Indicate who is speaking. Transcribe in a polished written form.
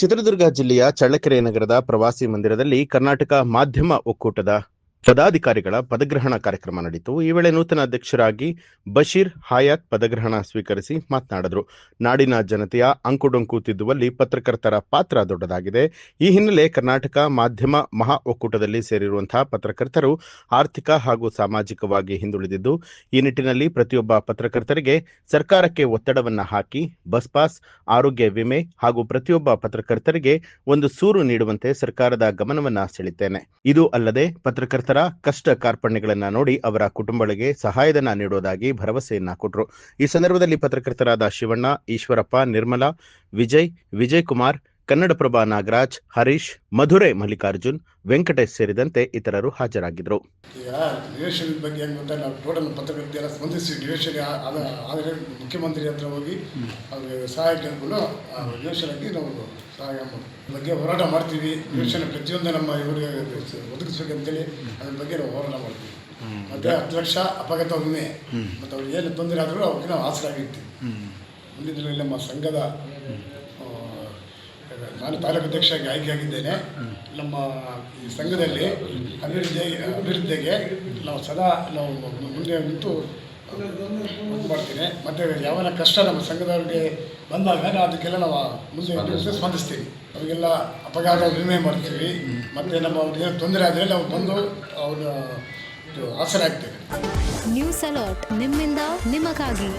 Speaker 1: ಚಿತ್ರದುರ್ಗ ಜಿಲ್ಲೆಯ ಚಳ್ಳಕೆರೆ ನಗರದ ಪ್ರವಾಸಿ ಮಂದಿರದಲ್ಲಿ ಕರ್ನಾಟಕ ಮಾಧ್ಯಮ ಒಕ್ಕೂಟದ ಪದಾಧಿಕಾರಿಗಳ ಪದಗ್ರಹಣ ಕಾರ್ಯಕ್ರಮ ನಡೆಯಿತು. ಈ ವೇಳೆ ನೂತನ ಅಧ್ಯಕ್ಷರಾಗಿ ಬಶೀರ್ ಹಯಾತ್ ಪದಗ್ರಹಣ ಸ್ವೀಕರಿಸಿ ಮಾತನಾಡಿದರು. ನಾಡಿನ ಜನತೆಯ ಅಂಕುಡೊಂಕು ತಿದ್ದುವಲ್ಲಿ ಪತ್ರಕರ್ತರ ಪಾತ್ರ ದೊಡ್ಡದಾಗಿದೆ. ಈ ಹಿನ್ನೆಲೆ ಕರ್ನಾಟಕ ಮಾಧ್ಯಮ ಮಹಾ ಒಕ್ಕೂಟದಲ್ಲಿ ಸೇರಿರುವಂತಹ ಪತ್ರಕರ್ತರು ಆರ್ಥಿಕ ಹಾಗೂ ಸಾಮಾಜಿಕವಾಗಿ ಹಿಂದುಳಿದಿದ್ದು, ಈ ನಿಟ್ಟಿನಲ್ಲಿ ಪ್ರತಿಯೊಬ್ಬ ಪತ್ರಕರ್ತರಿಗೆ ಸರ್ಕಾರಕ್ಕೆ ಒತ್ತಡವನ್ನ ಹಾಕಿ ಬಸ್ ಪಾಸ್, ಆರೋಗ್ಯ ವಿಮೆ ಹಾಗೂ ಪ್ರತಿಯೊಬ್ಬ ಪತ್ರಕರ್ತರಿಗೆ ಒಂದು ಸೂರು ನೀಡುವಂತೆ ಸರ್ಕಾರದ ಗಮನವನ್ನ ಸೆಳೆಯುತ್ತೇನೆ. ಇದು ಅಲ್ಲದೆ ಪತ್ರಕರ್ತರ ಕಷ್ಟ ಕಾರ್ಪಣ್ಯಗಳನ್ನ ನೋಡಿ ಅವರ ಕುಟುಂಬಗಳಿಗೆ ಸಹಾಯಧನ ನೀಡುವುದಾಗಿ ಭರವಸೆಯನ್ನ ಕೊಟ್ಟರು. ಈ ಸಂದರ್ಭದಲ್ಲಿ ಪತ್ರಕರ್ತರಾದ ಶಿವಣ್ಣ, ಈಶ್ವರಪ್ಪ, ನಿರ್ಮಲಾ, ವಿಜಯ್ ಕುಮಾರ್, ಕನ್ನಡಪ್ರಭ ನಾಗರಾಜ್, ಹರೀಶ್, ಮಧುರೆ ಮಲ್ಲಿಕಾರ್ಜುನ್, ವೆಂಕಟೇಶ್ ಸೇರಿದಂತೆ ಇತರರು ಹಾಜರಾಗಿದ್ದರು.
Speaker 2: ಈಗ ನಿವೇಶನ ಬಗ್ಗೆ ಏನು ಗೊತ್ತಾ, ನಾವು ಟೋಟಲ್ ಪತ್ರಕರ್ತೆಲ್ಲ ಸ್ಪಂದಿಸಿ ನಿವೇಶನ ಆದರೆ ಮುಖ್ಯಮಂತ್ರಿ ಹತ್ರ ಹೋಗಿ ಅವ್ರಿಗೆ ಸಹಾಯ ಕೇಳ್ಕೊಂಡು ನಿವೇಶನಕ್ಕೆ ನಾವು ಸಹಾಯ ಬಗ್ಗೆ ಹೋರಾಟ ಮಾಡ್ತೀವಿ. ನಿವೇಶನ ಪ್ರತಿಯೊಂದು ನಮ್ಮ ಇವರಿಗೆ ಒದಗಿಸ್ಬೇಕಂತೇಳಿ ಅದ್ರ ಬಗ್ಗೆ ನಾವು ಹೋರಾಟ ಮಾಡ್ತೀವಿ. ಮತ್ತು 10 ಲಕ್ಷ ಅಪಘಾತ ವಿಮೆ ಮತ್ತು ಅವ್ರಿಗೆ ಏನು ತೊಂದರೆ ಆದರೂ ಅವ್ರಿಗೆ ನಾವು ಆಸರಾಗಿರ್ತೀವಿ. ಮುಂದಿನ ದಿನಗಳಲ್ಲಿ ನಮ್ಮ ಸಂಘದ ನಾನು ತಾಲೂಕು ಅಧ್ಯಕ್ಷರಾಗಿ ಆಯ್ಕೆಯಾಗಿದ್ದೇನೆ. ನಮ್ಮ ಈ ಸಂಘದಲ್ಲಿ ಅಭಿವೃದ್ಧಿಗೆ ನಾವು ಸದಾ ಮುಂದೆ ನಿಂತು ಮಾಡ್ತೀನಿ. ಮತ್ತು ಯಾವನ ಕಷ್ಟ ನಮ್ಮ ಸಂಘದವ್ರಿಗೆ ಬಂದಾಗ ಅದಕ್ಕೆಲ್ಲ ನಾವು ಮುಂದೆ ಸ್ಪಂದಿಸ್ತೀವಿ. ಅವರಿಗೆಲ್ಲ ಅಪಘಾತ ವಿಮೆ ಮಾಡ್ತೀವಿ. ಮತ್ತು ನಮ್ಮ ಅವ್ರಿಗೆ ತೊಂದರೆ ಆದರೆ ನಾವು ಬಂದು ಅವ್ರ ಆಸರೆ ಆಗ್ತೇವೆ.
Speaker 3: ನ್ಯೂಸ್ ಅಲರ್ಟ್, ನಿಮ್ಮಿಂದ ನಿಮಗಾಗಿ.